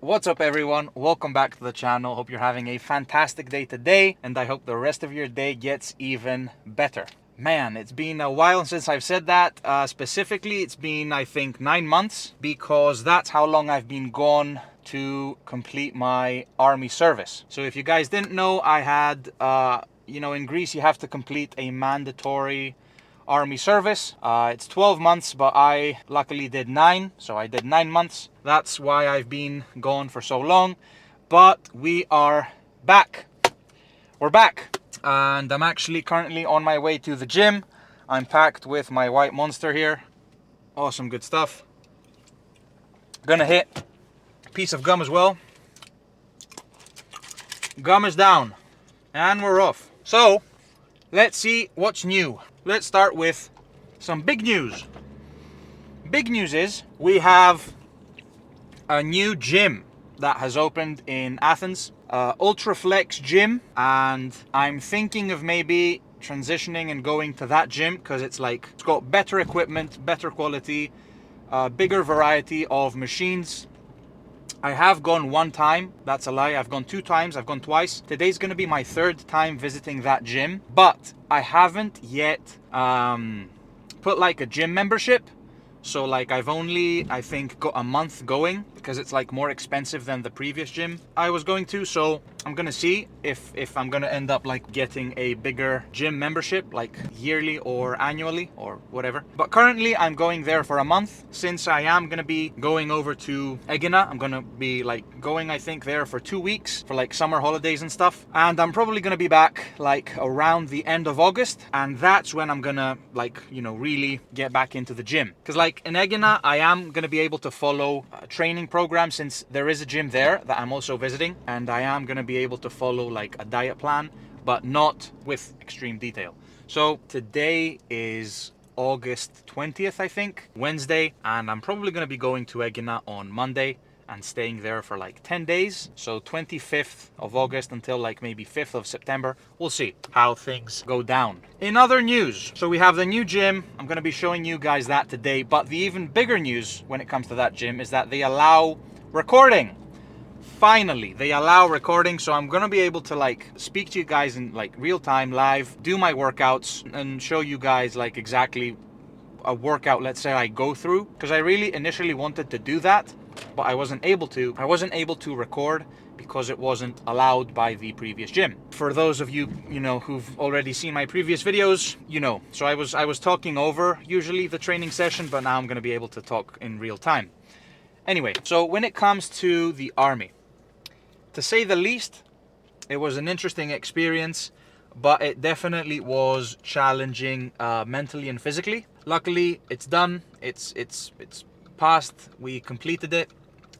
What's up everyone? Welcome back to the channel. Hope you're having a fantastic day today, and I hope the rest of your day gets even better. Man, it's been a while since I've said that. Specifically, it's been, I think, 9 months, because that's how long I've been gone to complete my army service. So if you guys didn't know, I had, in Greece you have to complete a mandatory army service. It's 12 months, but I luckily did 9, so I did 9 months. That's why I've been gone for so long. But we are back. We're back, and I'm actually currently on my way to the gym. I'm packed with my white Monster here. Awesome, good stuff. Gonna hit a piece of gum as well. Gum is down, and we're off. So let's see what's new. Let's start with some big news. Big news is we have a new gym that has opened in Athens, Ultraflex gym, and I'm thinking of maybe transitioning and going to that gym because it's got better equipment, better quality, bigger variety of machines. I have gone one time, that's a lie. I've gone 2 times, I've gone twice. Today's gonna be my 3rd time visiting that gym, but I haven't yet put like a gym membership. So I've only, I think, got a month going because it's more expensive than the previous gym I was going to. So I'm gonna see if I'm gonna end up getting a bigger gym membership, yearly or annually or whatever. But currently I'm going there for a month. Since I am gonna be going over to Egina, I'm gonna be going, I think, there for 2 weeks for summer holidays and stuff. And I'm probably gonna be back around the end of August, and that's when I'm gonna really get back into the gym. Because in Egina, I am gonna be able to follow a training program since there is a gym there that I'm also visiting, and I am gonna be able to follow a diet plan, but not with extreme detail. So today is August 20th, I think, Wednesday, and I'm probably gonna be going to Egina on Monday and staying there for 10 days. So 25th of August until maybe 5th of September. We'll see how things go down. In other news, so we have the new gym. I'm gonna be showing you guys that today, but the even bigger news when it comes to that gym is that they allow recording. Finally, they allow recording, so I'm gonna be able to speak to you guys in real time, live, do my workouts, and show you guys exactly a workout, let's say, I go through, because I really initially wanted to do that, but I wasn't able to. I wasn't able to record because it wasn't allowed by the previous gym. For those of you, who've already seen my previous videos, So I was talking over usually the training session, but now I'm gonna be able to talk in real time. Anyway, so when it comes to the army, to say the least, it was an interesting experience, but it definitely was challenging mentally and physically. Luckily, it's done. It's passed. We completed it,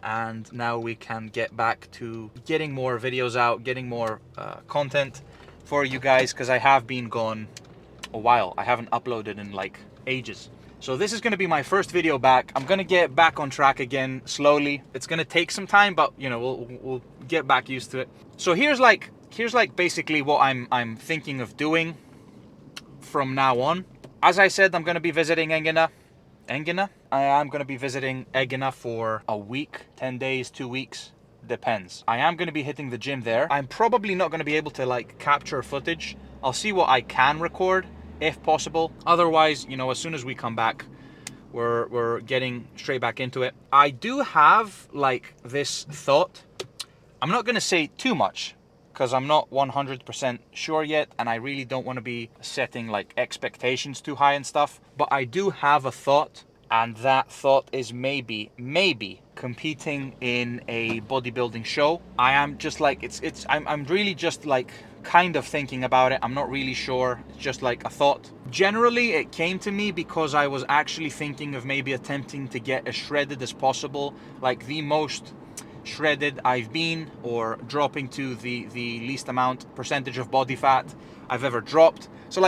and now we can get back to getting more videos out, getting more content for you guys, because I have been gone a while. I haven't uploaded in ages. So this is going to be my first video back. I'm going to get back on track again slowly. It's going to take some time, but we'll get back used to it. So here's basically what I'm thinking of doing from now on. As I said, I'm going to be visiting Egina. I am going to be visiting Egina for a week, 10 days, 2 weeks, depends. I am going to be hitting the gym there. I'm probably not going to be able to capture footage. I'll see what I can record, if possible. Otherwise, as soon as we come back, we're getting straight back into it. I do have this thought. I'm not going to say too much because I'm not 100% sure yet, and I really don't want to be setting expectations too high and stuff. But I do have a thought, and that thought is maybe competing in a bodybuilding show. I am just I'm really just kind of thinking about it. I'm not really sure. It's just a thought. Generally, it came to me because I was actually thinking of maybe attempting to get as shredded as possible, the most shredded I've been, or dropping to the least percentage of body fat I've ever dropped. So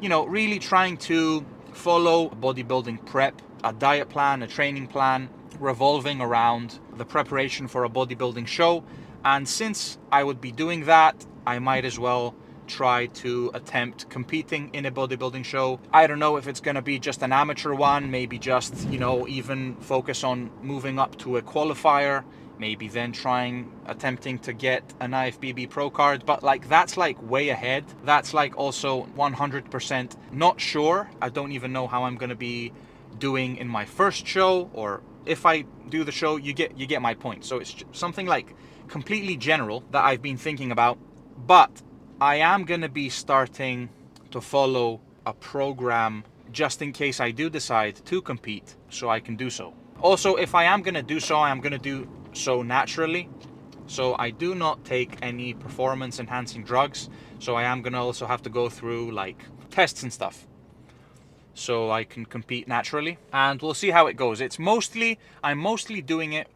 really trying to follow a bodybuilding prep, a diet plan, a training plan, revolving around the preparation for a bodybuilding show. And since I would be doing that, I might as well try to attempt competing in a bodybuilding show. I don't know if it's going to be just an amateur one, maybe just, even focus on moving up to a qualifier, maybe then attempting to get an IFBB Pro card, but like that's like way ahead. That's like also 100% not sure. I don't even know how I'm gonna be doing in my first show, or if I do the show. You get my point. So it's something like completely general that I've been thinking about, but I am gonna be starting to follow a program just in case I do decide to compete, so I can do so. Also, if I am gonna do so, I am gonna do so naturally. So I do not take any performance enhancing drugs. So I am gonna also have to go through like tests and stuff, so I can compete naturally, and we'll see how it goes. I'm mostly doing it,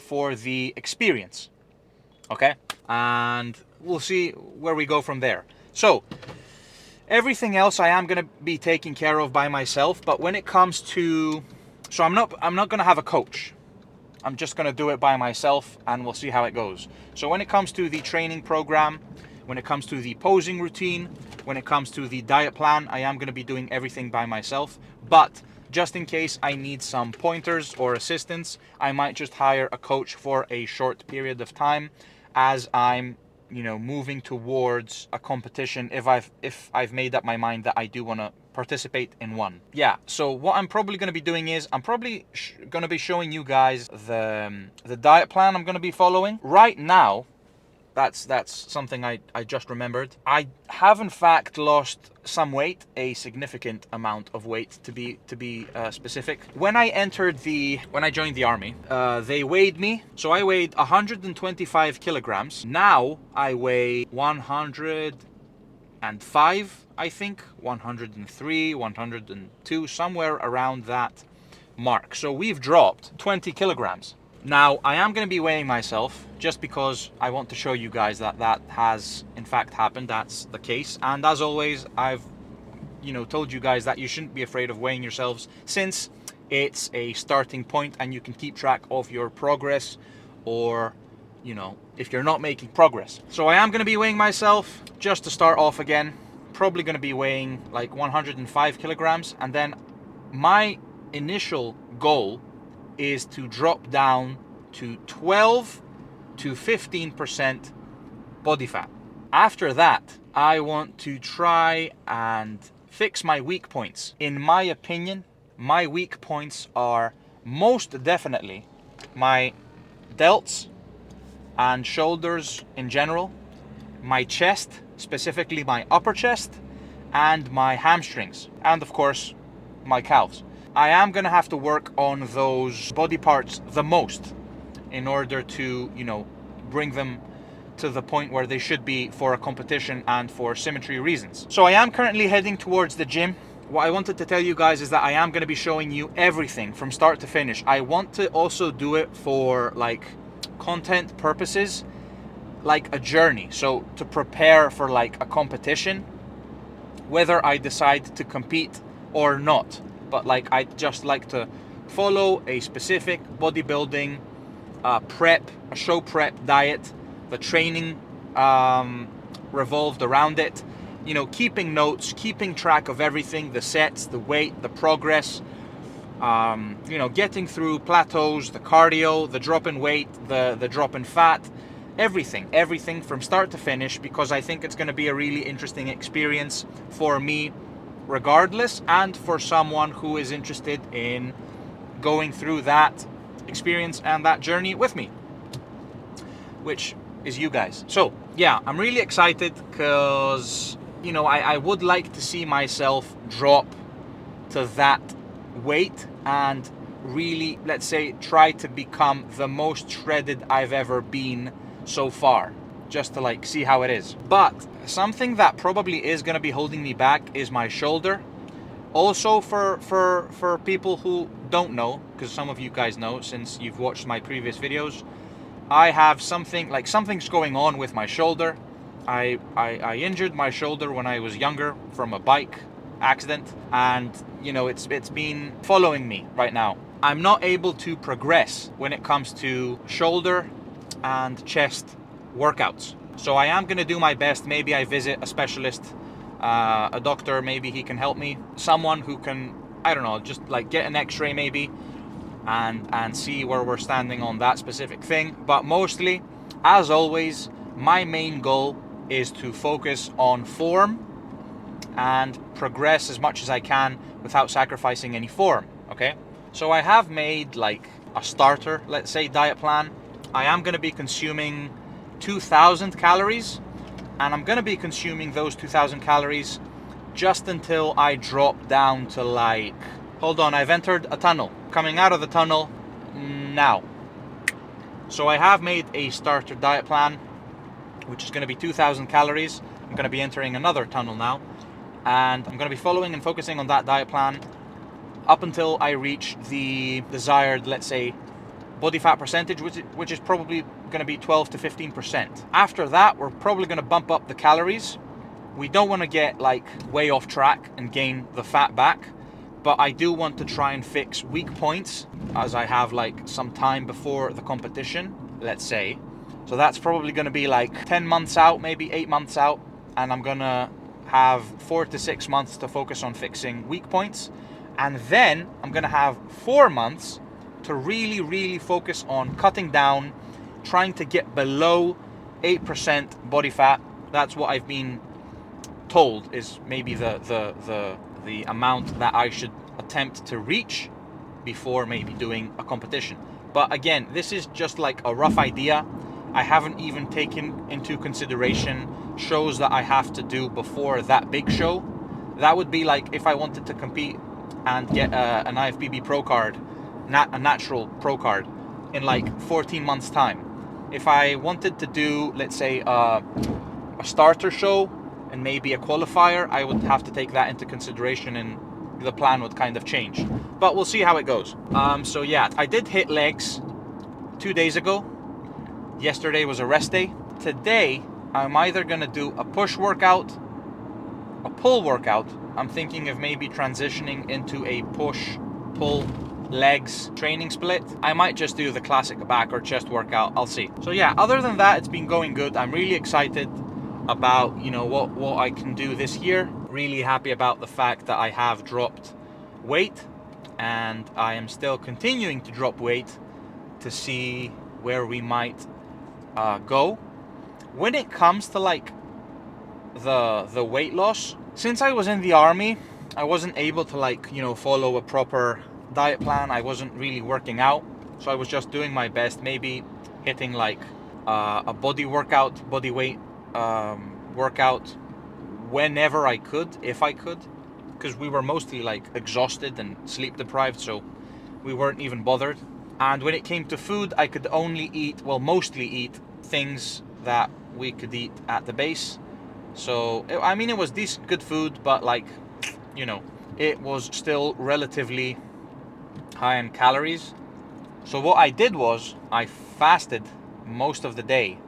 for the experience. Okay? And we'll see where we go from there. So everything else I am going to be taking care of by myself, but when it comes to, so I'm not going to have a coach. I'm just going to do it by myself, and we'll see how it goes. So when it comes to the training program, when it comes to the posing routine, when it comes to the diet plan, I am going to be doing everything by myself. But just in case I need some pointers or assistance, I might just hire a coach for a short period of time as I'm moving towards a competition, if I've made up my mind that I do want to participate in one. Yeah, so what I'm probably going to be doing is I'm probably going to be showing you guys the diet plan I'm going to be following. Right now, that's something I just remembered. I have in fact lost some weight, a significant amount of weight to be specific. When I joined the army, they weighed me. So I weighed 125 kilograms. Now I weigh 105, I think, 103, 102, somewhere around that mark. So we've dropped 20 kilograms. Now, I am going to be weighing myself just because I want to show you guys that has in fact happened. That's the case. And as always, I've told you guys that you shouldn't be afraid of weighing yourselves, since it's a starting point and you can keep track of your progress, or if you're not making progress. So I am going to be weighing myself just to start off again. Probably going to be weighing like 105 kilograms, and then my initial goal is to drop down to 12 to 15% body fat. After that, I want to try and fix my weak points. In my opinion, my weak points are most definitely my delts and shoulders in general, my chest, specifically my upper chest, and my hamstrings, and of course my calves. I am going to have to work on those body parts the most in order to, bring them to the point where they should be for a competition and for symmetry reasons. So I am currently heading towards the gym. What I wanted to tell you guys is that I am going to be showing you everything from start to finish. I want to also do it for like content purposes, like a journey. So to prepare for like a competition, whether I decide to compete or not. But like I just like to follow a specific bodybuilding prep, a show prep diet. The training revolved around it. Keeping notes, keeping track of everything, the sets, the weight, the progress. Getting through plateaus, the cardio, the drop in weight, the drop in fat, everything from start to finish, because I think it's going to be a really interesting experience for me regardless, and for someone who is interested in going through that experience and that journey with me, which is you guys. So yeah, I'm really excited because I would like to see myself drop to that weight and really, let's say, try to become the most shredded I've ever been so far, just to like see how it is. But something that probably is going to be holding me back is my shoulder. Also, for people who don't know, because some of you guys know since you've watched my previous videos, I have something's going on with my shoulder. I injured my shoulder when I was younger from a bike accident, and it's been following me right now. I'm not able to progress when it comes to shoulder and chest workouts. So I am going to do my best. Maybe I visit a specialist, a doctor, maybe he can help me. Someone who can, I don't know, just like get an x-ray maybe, and see where we're standing on that specific thing. But mostly, as always, my main goal is to focus on form and progress as much as I can without sacrificing any form, okay? So I have made like a starter, let's say, diet plan. I am going to be consuming 2,000 calories, and I'm going to be consuming those 2,000 calories just until I drop down to like, hold on, I've entered a tunnel. Coming out of the tunnel now. So I have made a starter diet plan, which is going to be 2,000 calories. I'm going to be entering another tunnel now, and I'm going to be following and focusing on that diet plan up until I reach the desired, let's say, body fat percentage, which is probably going to be 12 to 15%. After that, we're probably going to bump up the calories. We don't want to get like way off track and gain the fat back, but I do want to try and fix weak points as I have like some time before the competition, let's say. So that's probably going to be like 10 months out, maybe 8 months out, and I'm going to have 4 to 6 months to focus on fixing weak points, and then I'm going to have 4 months to really focus on cutting down, trying to get below 8% body fat. That's what I've been told is maybe the amount that I should attempt to reach before maybe doing a competition. But again, this is just like a rough idea. I haven't even taken into consideration shows that I have to do before that big show. That would be like if I wanted to compete and get an IFBB pro card, a natural pro card, in like 14 months time. If I wanted to do, let's say, a starter show and maybe a qualifier, I would have to take that into consideration, and the plan would kind of change. But we'll see how it goes. So yeah, I did hit legs 2 days ago. Yesterday was a rest day. Today, I'm either gonna do a push workout, a pull workout. I'm thinking of maybe transitioning into a push-pull legs training split. I might just do the classic back or chest workout. I'll see. So yeah, other than that, it's been going good. I'm really excited about, you know, what I can do this year. Really happy about the fact that I have dropped weight, and I am still continuing to drop weight to see where we might go. When it comes to like the weight loss, since I was in the army, I wasn't able to like, you know, follow a proper diet plan. I wasn't really working out, so I was just doing my best, maybe hitting like a body weight workout whenever I could, if I could, because we were mostly like exhausted and sleep deprived, so we weren't even bothered. And when it came to food, I could only eat, well, mostly eat things that we could eat at the base. So I mean, it was decent, good food, but like, you know, it was still relatively high in calories. So what I did was I fasted most of the day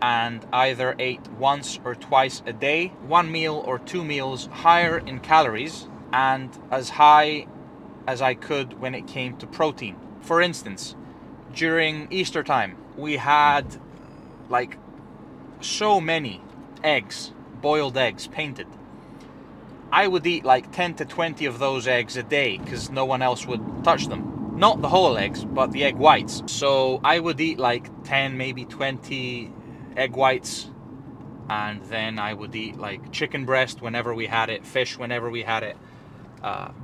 and either ate once or twice a day, one meal or two meals higher in calories and as high as I could when it came to protein. For instance, during Easter time, we had like so many eggs, boiled eggs, painted. I would eat like 10 to 20 of those eggs a day because no one else would touch them. Not the whole eggs, but the egg whites. So I would eat like 10, maybe 20 egg whites, and then I would eat like chicken breast whenever we had it, fish whenever we had it,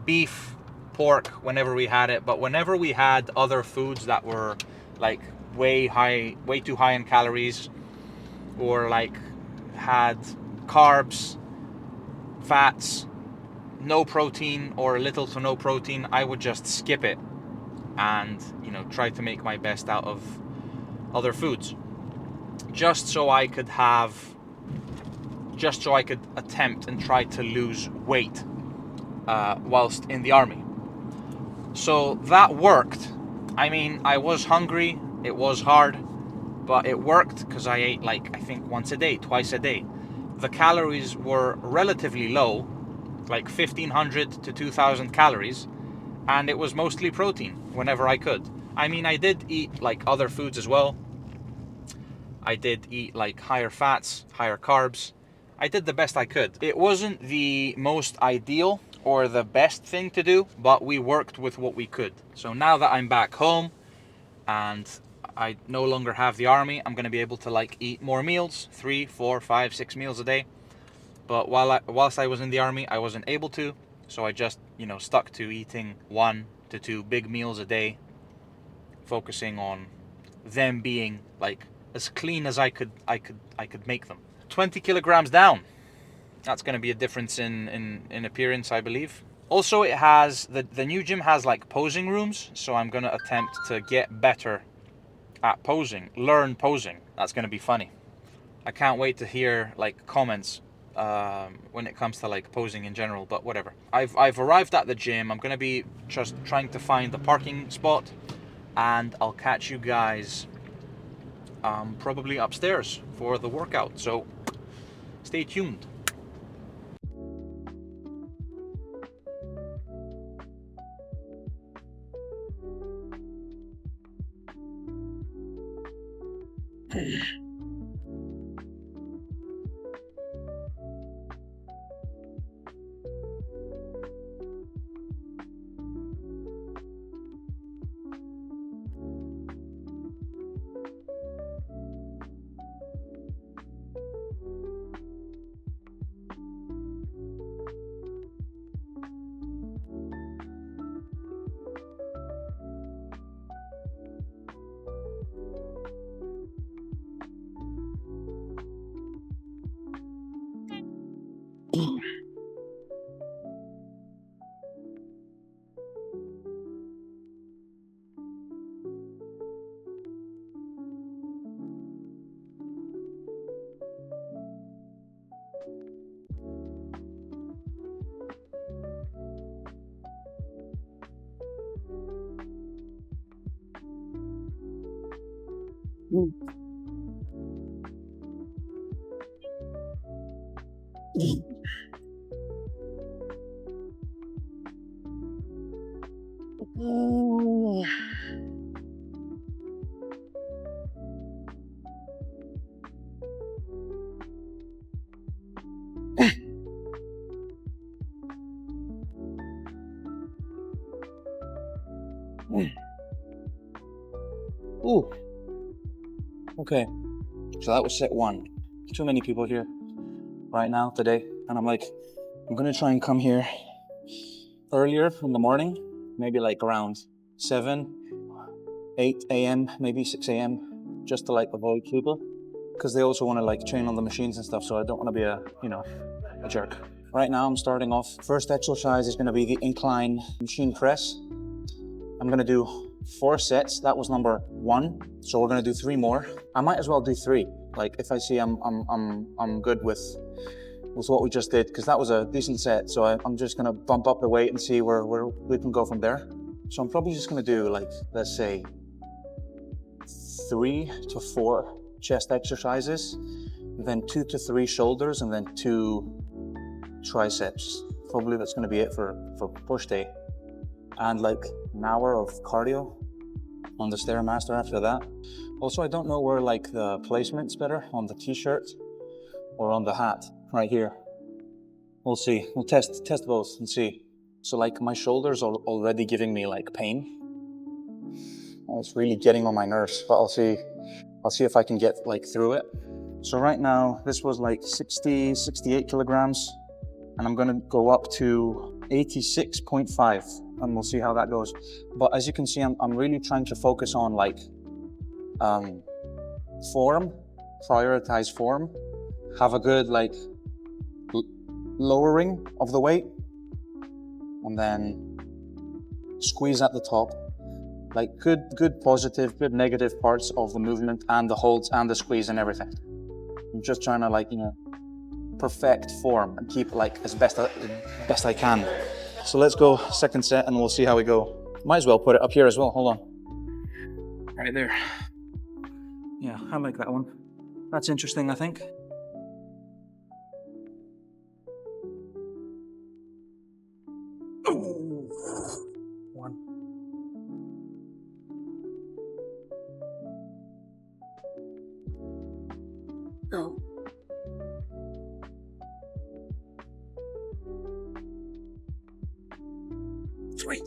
beef, pork whenever we had it. But whenever we had other foods that were like way too high in calories, or like had carbs, fats, no protein or little to no protein, I would just skip it and, you know, try to make my best out of other foods, just so I could attempt and try to lose weight whilst in the army. So that worked. I mean, I was hungry, it was hard, but it worked because I ate like, I think once a day, twice a day. The calories were relatively low, like 1,500 to 2,000 calories, and it was mostly protein whenever I could. I mean, I did eat like other foods as well. I did eat like higher fats, higher carbs. I did the best I could. It wasn't the most ideal or the best thing to do, but we worked with what we could. So now that I'm back home and I no longer have the army, I'm going to be able to like eat more meals, 3, 4, 5, 6 meals a day. But whilst I was in the army, I wasn't able to, so I just, stuck to eating 1 to 2 big meals a day, focusing on them being like as clean as I could make them. 20 kilograms down. That's going to be a difference in appearance, I believe. Also, it has the new gym has like posing rooms, so I'm going to attempt to get better at posing, learn posing. That's going to be funny. I can't wait to hear like comments when it comes to like posing in general, but whatever. I've arrived at the gym. I'm going to be just trying to find the parking spot, and I'll catch you guys probably upstairs for the workout. So stay tuned. Ooh. Okay. So that was set 1. Too many people here right now today, and I'm gonna try and come here earlier in the morning, maybe like around 7, 8 a.m., maybe 6 a.m., just to like avoid people, because they also want to like train on the machines and stuff. So I don't want to be a jerk. Right now I'm starting off. First exercise is going to be the incline machine press. I'm going to do 4 sets. That was number 1. So we're going to do 3 more. I might as well do 3. Like if I see I'm good with what we just did, because that was a decent set. So I'm just going to bump up the weight and see where we can go from there. So I'm probably just going to do like, let's say 3 to 4 chest exercises, then 2 to 3 shoulders, and then 2 triceps. Probably that's going to be it for push day. And like an hour of cardio on the Stairmaster after that. Also, I don't know where like the placement's better, on the t-shirt or on the hat. Right here. We'll see. We'll test both and see. So like my shoulders are already giving me like pain. It's really getting on my nerves, but I'll see if I can get like through it. So right now, this was like 68 kilograms, and I'm gonna go up to 86.5, and we'll see how that goes. But as you can see, I'm really trying to focus on like form, prioritize form, have a good like lowering of the weight, and then squeeze at the top. Like good positive, good negative parts of the movement and the holds and the squeeze and everything. I'm just trying to like, perfect form and keep like as best I can. So let's go second set and we'll see how we go. Might as well put it up here as well. Hold on. Right there. Yeah, I like that one. That's interesting, I think. One. Go. 3.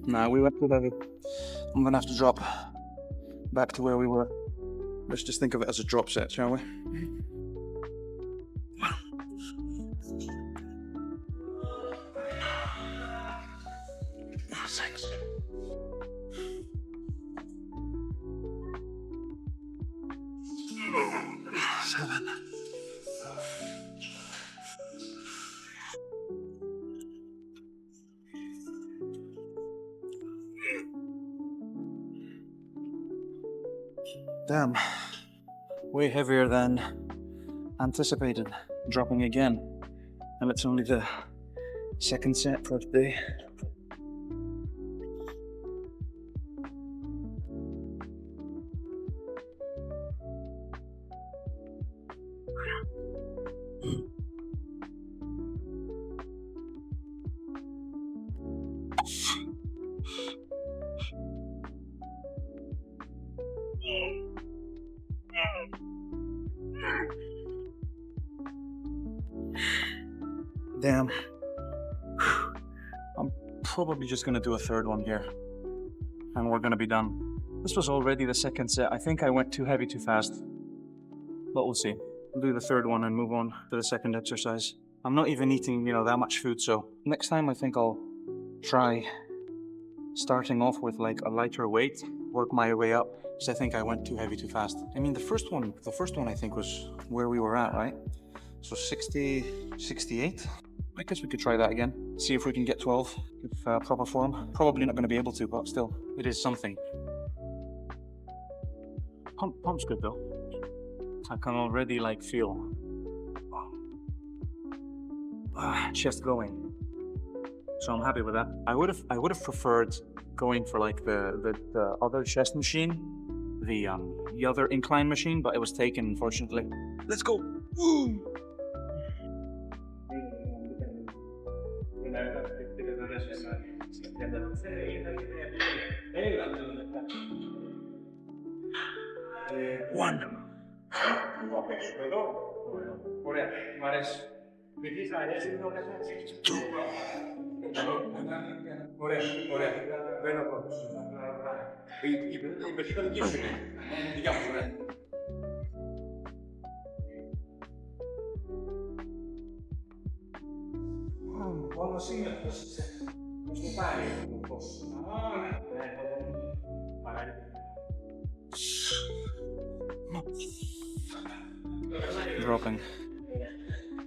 Nah, we went too heavy. I'm gonna have to drop back to where we were. Let's just think of it as a drop set, shall we? 6. 7. Damn. Way heavier than anticipated. Dropping again. And it's only the second set for today. Damn. I'm probably just gonna do a third one here. And we're gonna be done. This was already the second set. I think I went too heavy too fast. But we'll see. We'll do the third one and move on to the second exercise. I'm not even eating, that much food, so next time I think I'll try starting off with like a lighter weight, work my way up, because I think I went too heavy too fast. I mean, the first one I think was where we were at, right? So 60, 68. I guess we could try that again. See if we can get 12 with proper form. Probably not going to be able to, but still, it is something. Pump's good though. I can already like feel chest going. So I'm happy with that. I would have preferred going for like the other chest machine, the other incline machine, but it was taken unfortunately. Let's go. Woo! One. Two. Dropping.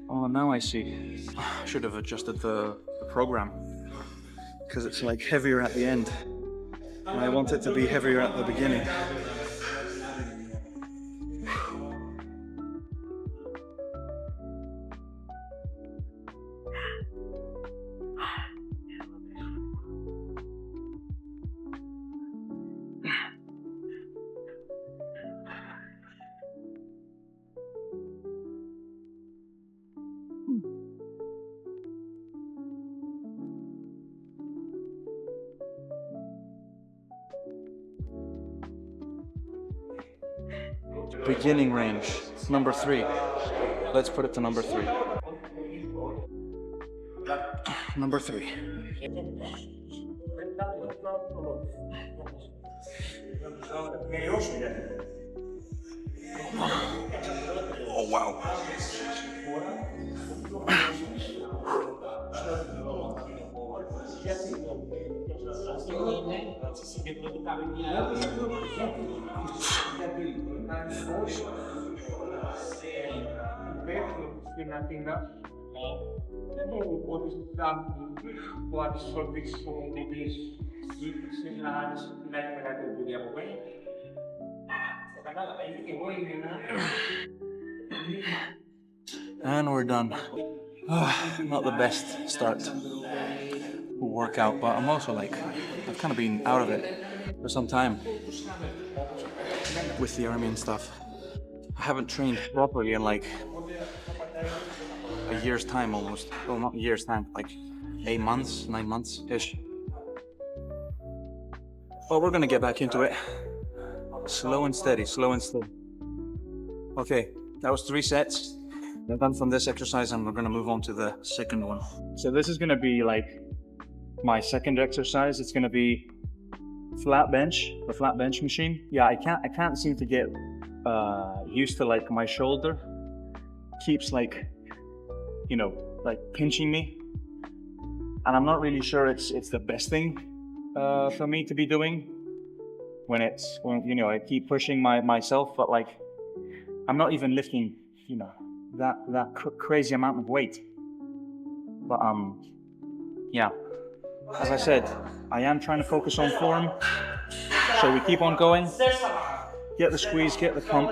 Oh, now I see. I should have adjusted the program because it's like heavier at the end. And I want it to be heavier at the beginning. Beginning range, number 3. Let's put it to number 3. Number 3. Oh wow. And we're done. Not the best start to workout, but I'm also like, I've kind of been out of it for some time with the army and stuff. I haven't trained properly in like a year's time almost. Well, not a year's time, like 8 months, 9 months-ish. Well, we're gonna get back into it. Slow and steady, slow and steady. Okay, that was 3 sets. We're done from this exercise and we're gonna move on to the second one. So this is gonna be like my second exercise. It's gonna be flat bench, the flat bench machine. Yeah, I can't seem to get used to like my shoulder. Keeps like, you know, like pinching me. And I'm not really sure it's the best thing for me to be doing when you know, I keep pushing myself, but like I'm not even lifting, you know, that crazy amount of weight. But yeah, as I said, I am trying to focus on form, so we keep on going. Get the squeeze, get the pump,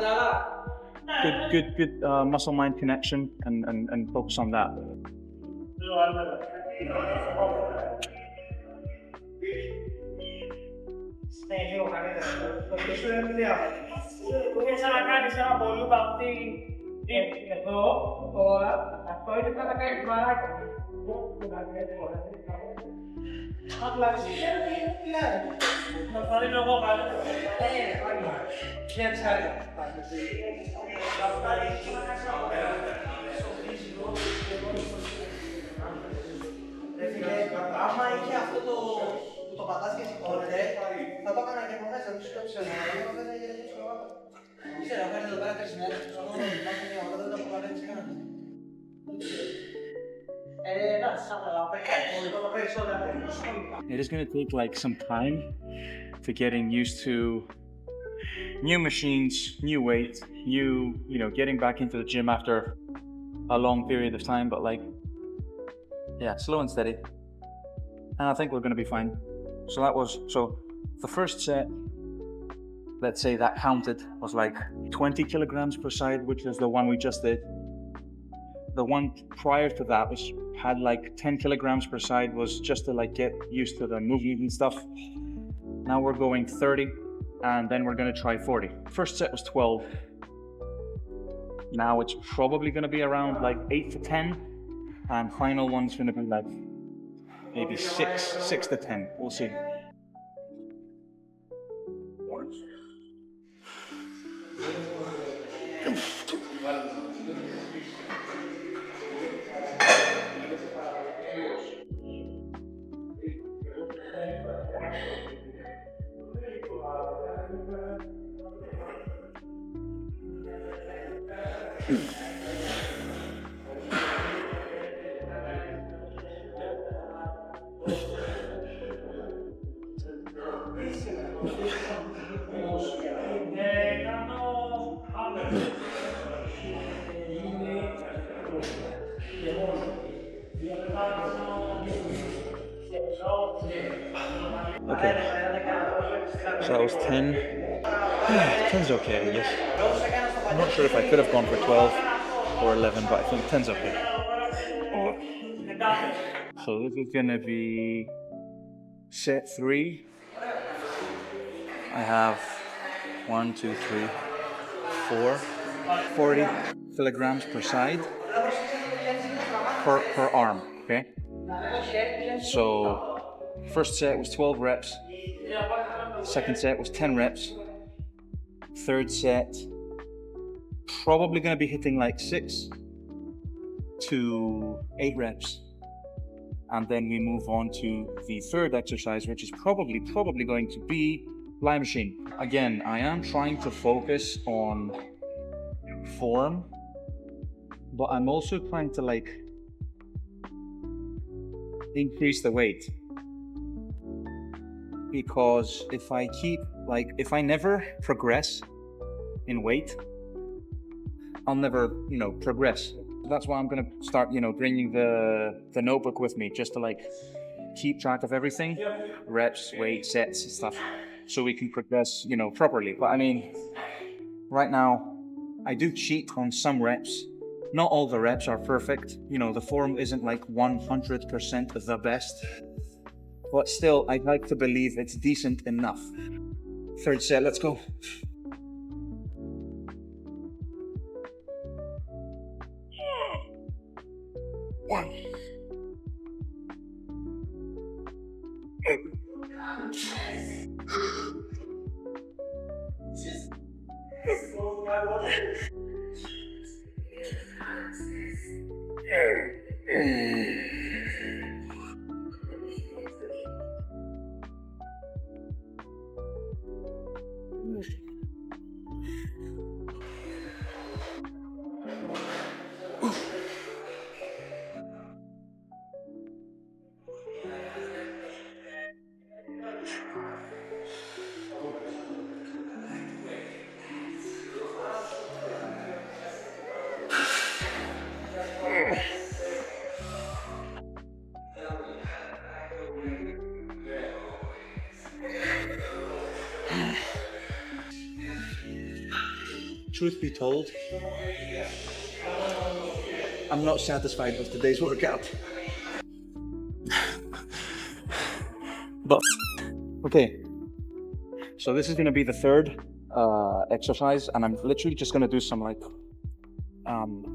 good muscle-mind connection, and focus on that. Άμα είχε αυτό το πατάς και σηκώνεται, θα το έκανα και από μέσα, δεν σου το ξέρω. Δεν ξέρω, φέρνει εδώ πέρα 3 μέρες, υπάρχει μια ώρα, δεν το αποκαλένεις καν. It is going to take like some time to getting used to new machines, new weight, you know, getting back into the gym after a long period of time, but like, yeah, slow and steady. And I think we're going to be fine. So the first set, let's say that counted, was like 20 kilograms per side, which is the one we just did. The one prior to that had like 10 kilograms per side, was just to like get used to the movement and stuff. Now we're going 30, and then we're going to try 40. First set was 12. Now it's probably going to be around like 8 to 10, and final one's going to be like maybe 6 to 10. We'll see. Okay, so that was 10. 10's okay, I guess. I'm not sure if I could have gone for 12 or 11, but I think 10's okay. So this is gonna be set 3. I have 1, 2, 3, 4, 40 kilograms per side per arm, okay? So first set was 12 reps, second set was 10 reps, third set probably going to be hitting like 6 to 8 reps, and then we move on to the third exercise, which is probably going to be lie machine. Again, I am trying to focus on form, but I'm also trying to like increase the weight, because if I never progress in weight, I'll never, you know, progress. That's why I'm gonna start, you know, bringing the notebook with me, just to like keep track of everything, reps, weight, sets, and stuff, so we can progress, you know, properly. But I mean, right now, I do cheat on some reps. Not all the reps are perfect. You know, the form isn't like 100% the best, but still, I'd like to believe it's decent enough. Third set, let's go. One. Truth be told, I'm not satisfied with today's workout. But okay, so this is gonna be the third exercise, and I'm literally just gonna do some like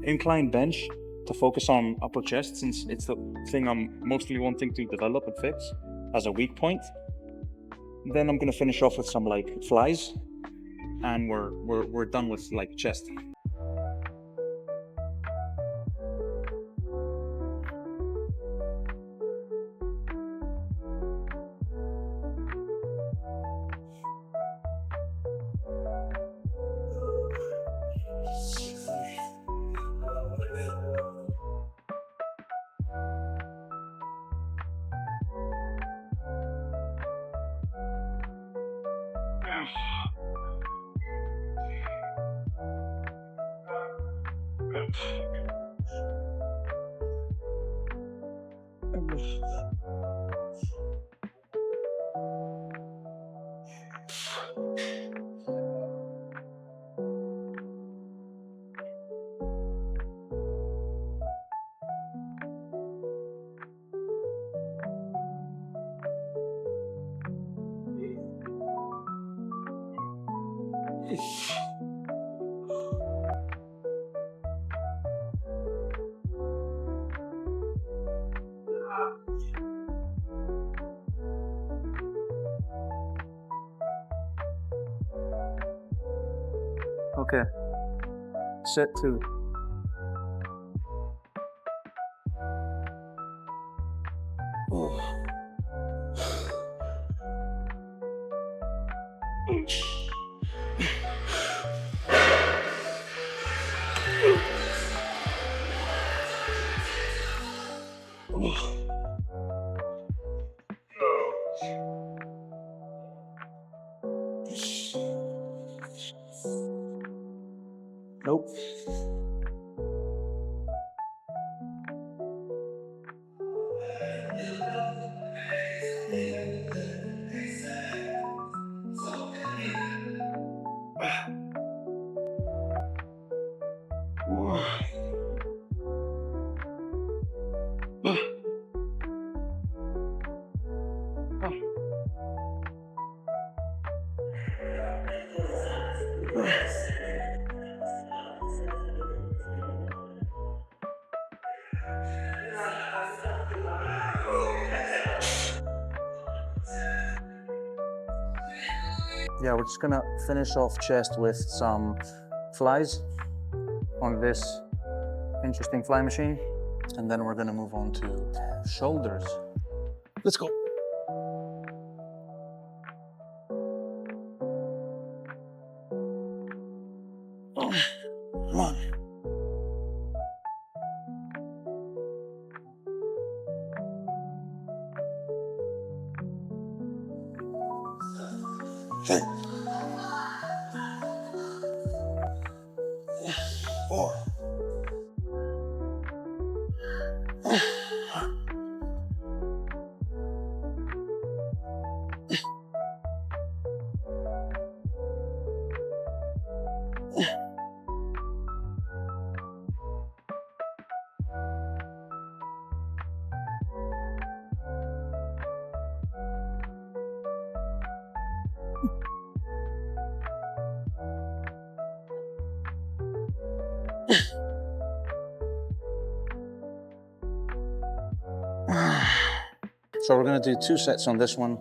incline bench to focus on upper chest, since it's the thing I'm mostly wanting to develop and fix as a weak point. Then I'm gonna finish off with some like flies, and we're done with like chest. Okay, set 2. Nope. Yeah, we're just gonna finish off chest with some flies on this interesting fly machine, and then we're gonna move on to shoulders. Let's go. Come on. Okay. 4. So we're gonna do 2 sets on this one.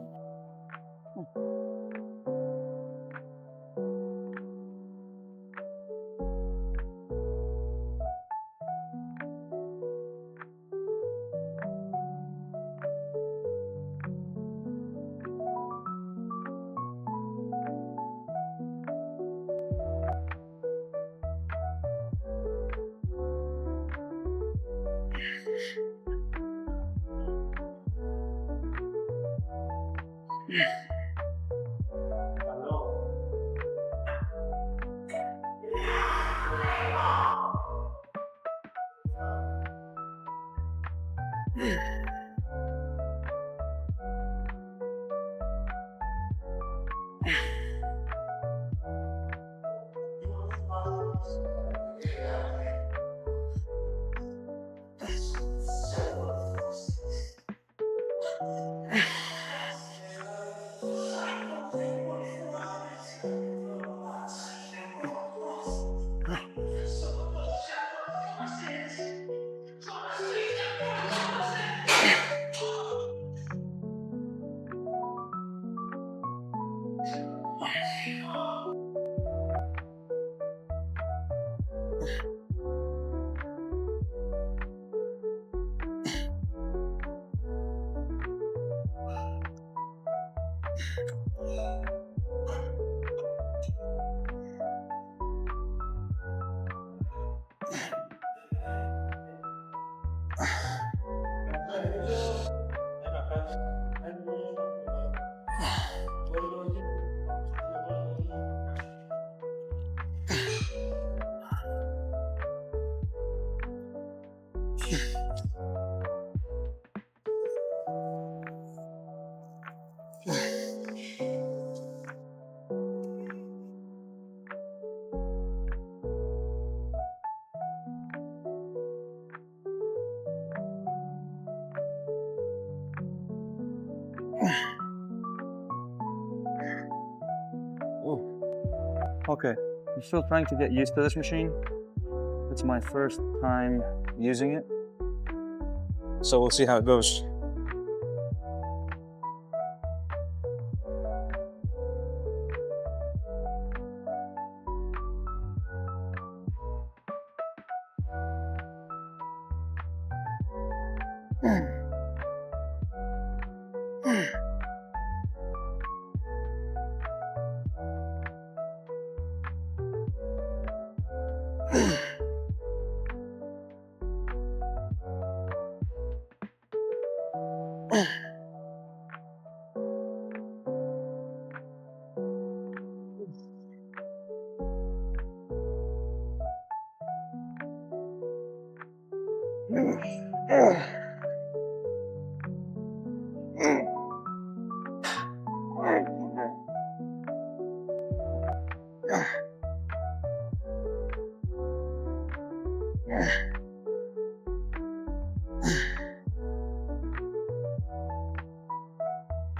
Okay, I'm still trying to get used to this machine. It's my first time using it, so we'll see how it goes.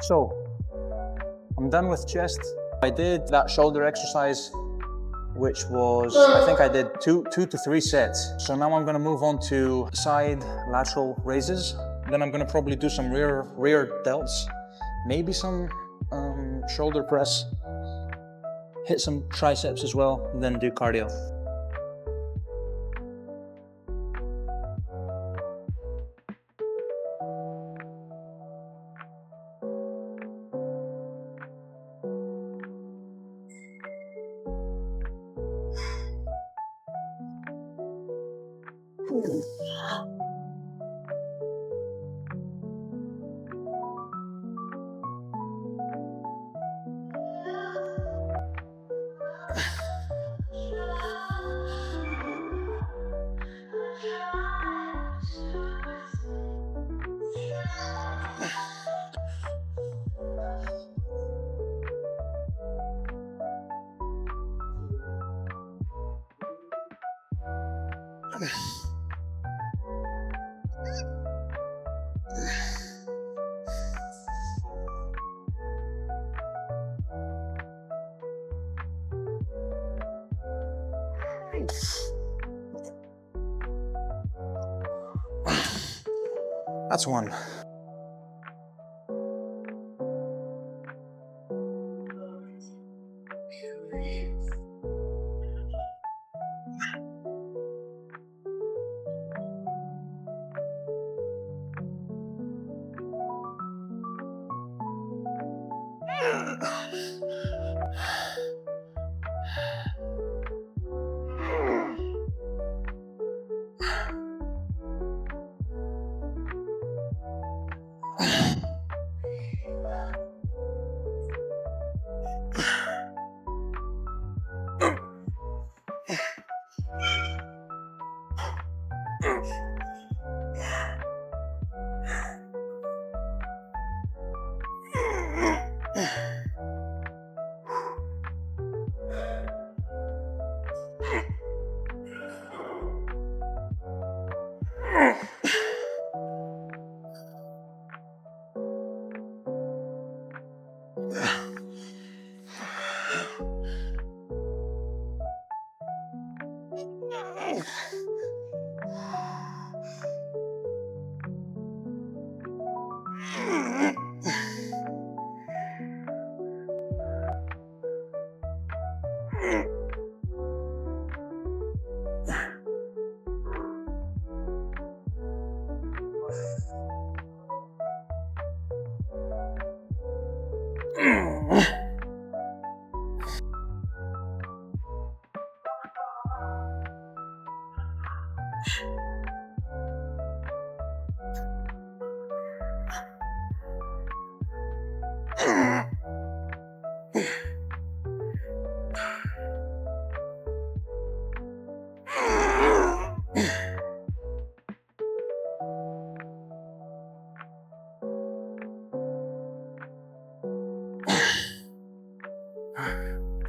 So, I'm done with chest. I did that shoulder exercise, which was, I think I did two to three sets. So now I'm gonna move on to side lateral raises. Then I'm gonna probably do some rear delts, maybe some shoulder press, hit some triceps as well, and then do cardio. That's one.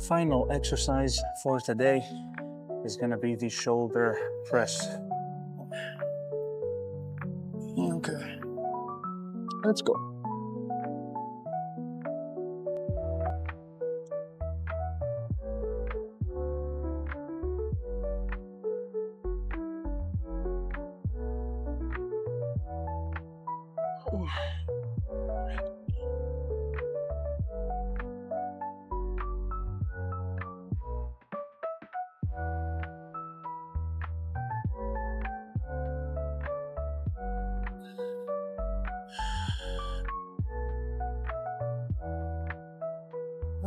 Final exercise for today is gonna be the shoulder press. Okay, let's go.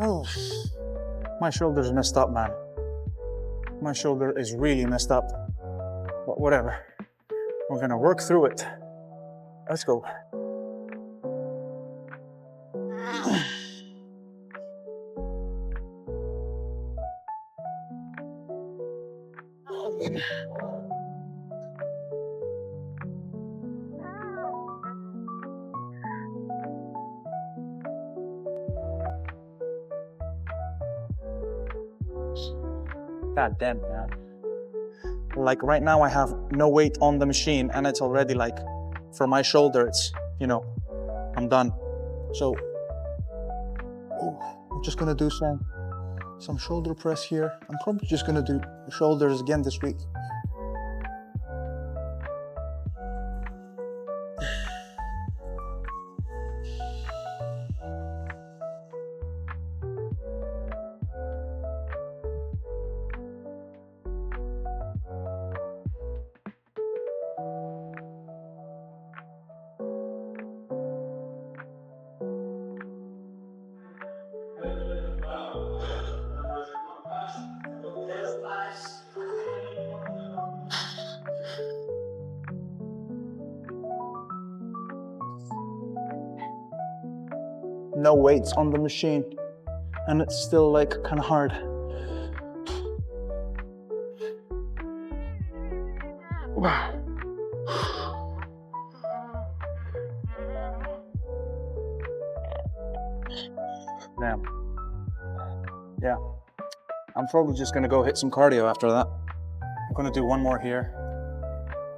Oh, my shoulder's messed up, man. My shoulder is really messed up. But whatever. We're gonna work through it. Let's go. God damn, man. Like right now I have no weight on the machine and it's already like, for my shoulder, it's, you know, I'm done. So, I'm just gonna do some shoulder press here. I'm probably just gonna do shoulders again this week. No weights on the machine and it's still like kind of hard. Wow. Damn. Yeah. I'm probably just gonna go hit some cardio after that. I'm gonna do one more here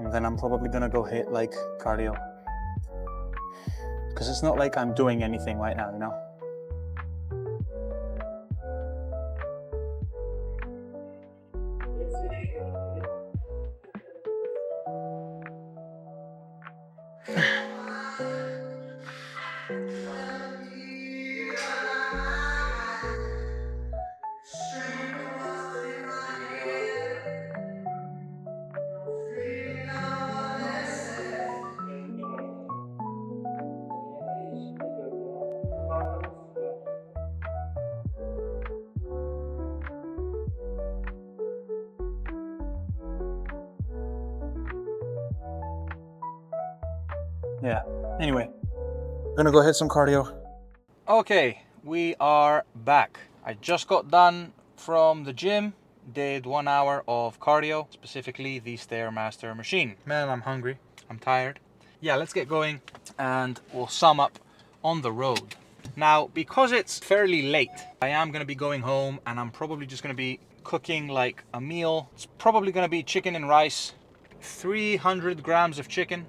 and then I'm probably gonna go hit like cardio. Because it's not like I'm doing anything right now, you know? Yeah, anyway, I'm gonna go hit some cardio. Okay, we are back. I just got done from the gym, did 1 hour of cardio, specifically the Stairmaster machine. Man, I'm hungry, I'm tired. Yeah, let's get going and we'll sum up on the road. Now, because it's fairly late, I am gonna be going home and I'm probably just gonna be cooking like a meal. It's probably gonna be chicken and rice 300 grams of chicken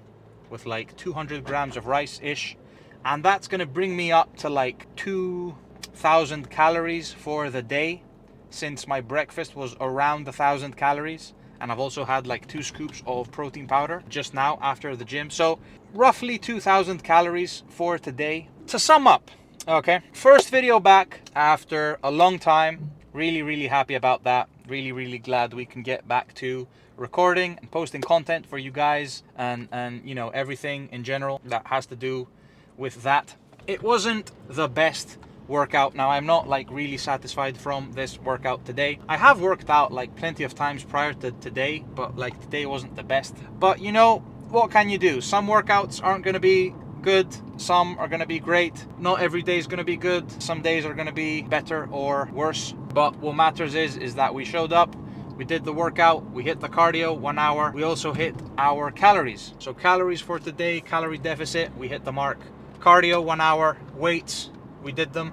with like 200 grams of rice-ish. And that's gonna bring me up to like 2,000 calories for the day, since my breakfast was around 1,000 calories. And I've also had like 2 scoops of protein powder just now after the gym. So roughly 2,000 calories for today. To sum up, okay, first video back after a long time. Really happy about that. Really glad we can get back to recording and posting content for you guys, and you know, everything in general that has to do with that. It wasn't the best workout. Now, I'm not like really satisfied from this workout today. I have worked out like plenty of times prior to today, but like today wasn't the best. But you know, what can you do? Some workouts aren't going to be good, some are going to be great. Not every day is going to be good. Some days are going to be better or worse. But what matters is that we showed up, we did the workout, we hit the cardio 1 hour, we also hit our calories. So calories for today, calorie deficit, we hit the mark. Cardio 1 hour, weights, we did them.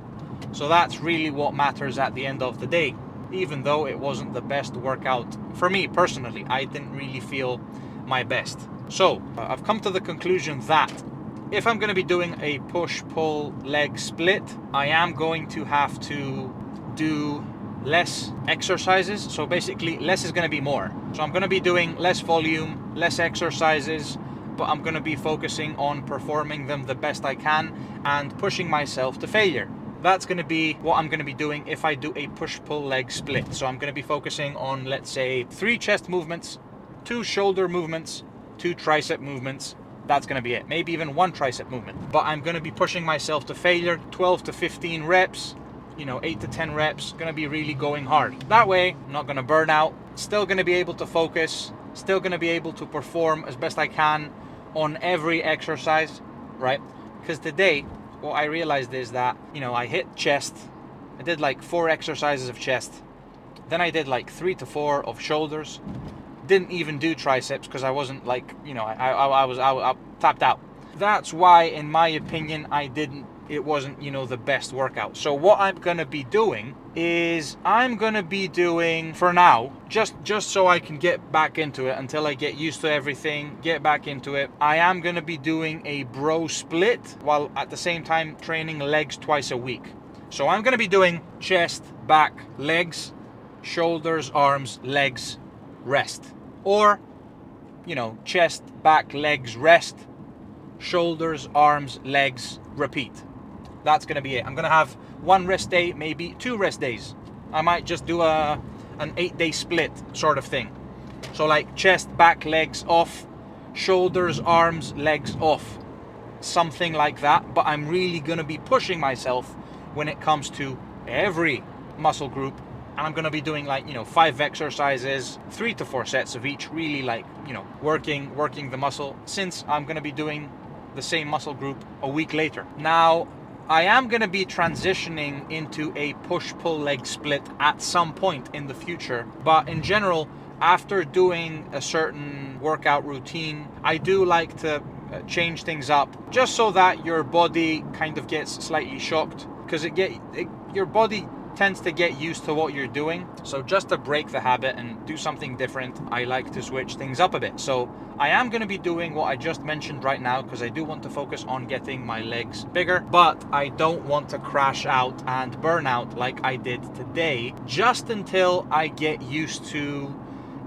So that's really what matters at the end of the day. Even though it wasn't the best workout for me personally, I didn't really feel my best. So I've come to the conclusion that if I'm going to be doing a push-pull leg split, I am going to have to do less exercises. So basically less is going to be more. So I'm going to be doing less volume, less exercises, but I'm going to be focusing on performing them the best I can and pushing myself to failure. That's going to be what I'm going to be doing if I do a push-pull leg split. So I'm going to be focusing on, let's say, 3 chest movements, 2 shoulder movements, 2 tricep movements. That's going to be it. Maybe even 1 tricep movement. But I'm going to be pushing myself to failure. 12 to 15 reps, you know, 8 to 10 reps. Going to be really going hard. That way, I'm not going to burn out. Still going to be able to focus. Still going to be able to perform as best I can on every exercise, right? Because today, what I realized is that, you know, I hit chest. I did like 4 exercises of chest. Then I did like 3 to 4 of shoulders. Didn't even do triceps because I wasn't like, you know, I was tapped out. That's why, in my opinion, it wasn't, you know, the best workout. So what I'm gonna be doing is for now, just so I can get back into it until I get used to everything, get back into it. I am gonna be doing a bro split while at the same time training legs twice a week. So I'm gonna be doing chest, back, legs, shoulders, arms, legs, rest. Or, you know, chest, back, legs, rest, shoulders, arms, legs, repeat. That's going to be it. I'm going to have 1 rest day, maybe 2 rest days. I might just do an 8-day split sort of thing. So like chest, back, legs off, shoulders, arms, legs off. Something like that. But I'm really going to be pushing myself when it comes to every muscle group. And I'm going to be doing like, you know, 5 exercises, 3 to 4 sets of each, really like, you know, working the muscle, since I'm going to be doing the same muscle group a week later. Now, I am going to be transitioning into a push-pull leg split at some point in the future. But in general, after doing a certain workout routine, I do like to change things up just so that your body kind of gets slightly shocked, because your body tends to get used to what you're doing. So just to break the habit and do something different, I like to switch things up a bit. So I am going to be doing what I just mentioned right now, because I do want to focus on getting my legs bigger, but I don't want to crash out and burn out like I did today, just until I get used to,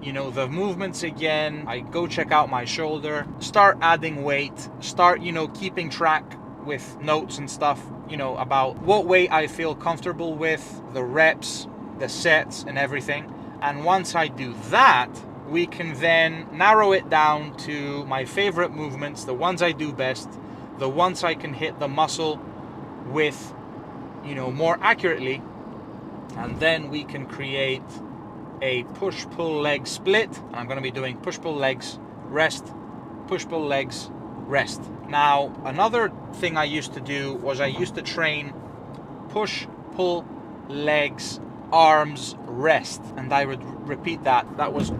you know, the movements again. I go check out my shoulder, start adding weight, start, you know, keeping track with notes and stuff, you know, about what weight I feel comfortable with, the reps, the sets, and everything. And once I do that, we can then narrow it down to my favorite movements, the ones I do best, the ones I can hit the muscle with, you know, more accurately. And then we can create a push-pull leg split. And I'm going to be doing push-pull legs, rest, push-pull legs, rest. Now, another thing I used to do was I used to train push, pull, legs, arms, rest. And I would repeat that. That was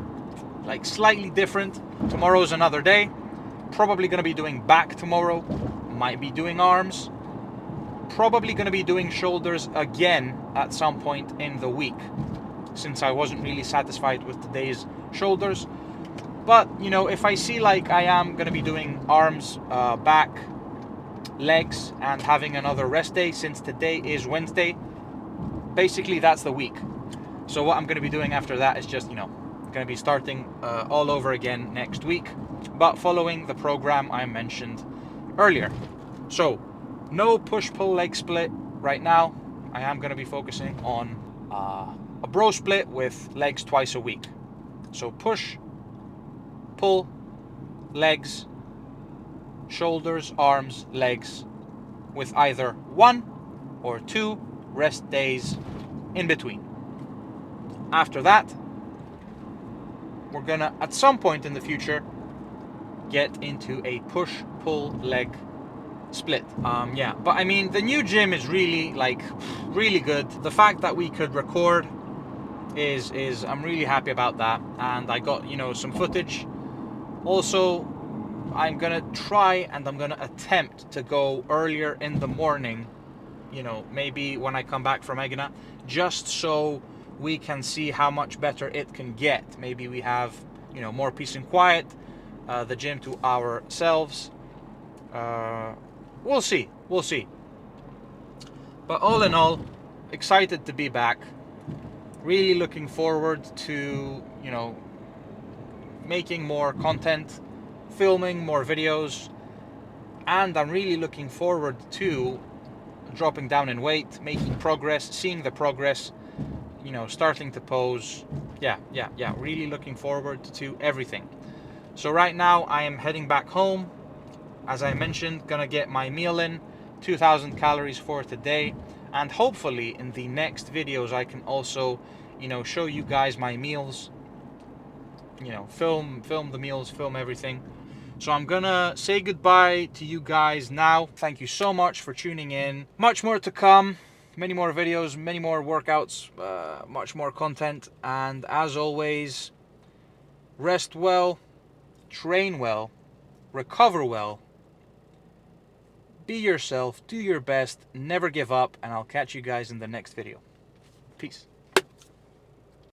like slightly different. Tomorrow's another day. Probably going to be doing back tomorrow. Might be doing arms. Probably going to be doing shoulders again at some point in the week, since I wasn't really satisfied with today's shoulders. But, you know, if I see like I am going to be doing arms, back, legs, and having another rest day, since today is Wednesday, basically that's the week. So what I'm going to be doing after that is just, you know, going to be starting all over again next week, but following the program I mentioned earlier. So no push-pull leg split right now. I am going to be focusing on a bro split with legs twice a week. So push, pull, legs, shoulders, arms, legs, with either 1 or 2 rest days in between. After that, we're gonna, at some point in the future, get into a push-pull leg split. Yeah, but I mean, the new gym is really, like, really good. The fact that we could record is I'm really happy about that, and I got, you know, some footage. Also, I'm gonna try and I'm gonna attempt to go earlier in the morning, you know, maybe when I come back from Egina, just so we can see how much better it can get. Maybe we have, you know, more peace and quiet, the gym to ourselves. We'll see. But all in all, excited to be back. Really looking forward to, you know, making more content, filming more videos, and I'm really looking forward to dropping down in weight, making progress, seeing the progress, you know, starting to pose. Yeah, really looking forward to everything. So right now I am heading back home. As I mentioned, gonna get my meal in, 2,000 calories for today, and hopefully in the next videos I can also, you know, show you guys my meals, you know, film the meals, film everything. So I'm gonna say goodbye to you guys now. Thank you so much for tuning in. Much more to come, many more videos, many more workouts, much more content, and as always, rest well, train well, recover well, be yourself, do your best, never give up, and I'll catch you guys in the next video. Peace.